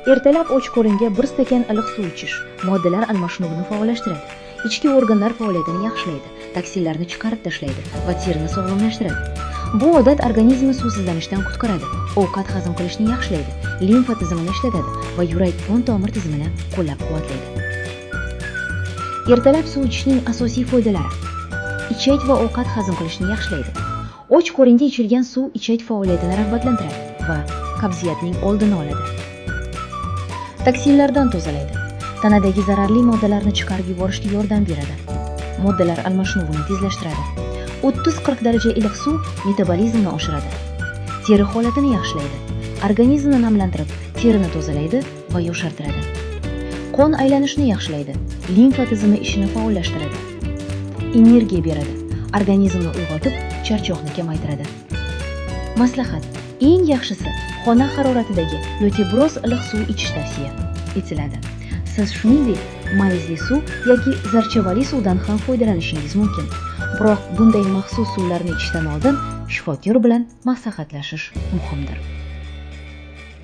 Ertalab och qoringa 1 stakan iliq suv ichish moddalar almashinuvini faollashtiradi, ichki organlar faoliyatini yaxshilaydi, toksinlarni chiqarib tashlaydi va terini sog'lomlashtiradi. Bu odat organizmni suvsizlanishdan qutqaradi, ovqat hazm qilishni yaxshilaydi, limfa tizimini ishlatadi va yurak-qon tomir tizimini qo'llab-quvvatlaydi. Ertalab suv ichishning asosiy foydalari: ichak va ovqat hazm qilishni yaxshilaydi. Och qoringa ichilgan suv ichak faoliyatini rag'batlantiradi va qabziyatning oldini oladi. Toksinlardan tozalaydi. Tanadagi zararli moddalarni chiqarib yuborishga yordam beradi. Moddalar almashinuvini tezlashtiradi. 30-40 daraja iliq suv metabolizmni oshiradi. Teri holatini yaxshilaydi. Organizmni namlantirib, terini tozalaydi va yoshartiradi. Qon aylanishini yaxshilaydi. Limfa tizimi ishini faollashtiradi. Energiya beradi. Organizmni uyg'otib, charchoqni kamaytiradi. Maslahat: eng yaxshisi xona haroratidagi yoki biroz iliq suv ichish tavsiya etiladi. Siz shuningdek mayizli suv yoki zarchavali suvdan ham foydalanishingiz mumkin. Biroq bunday maxsus suvlarni ichishdan oldin shifokor bilan maslahatlashish muhimdir.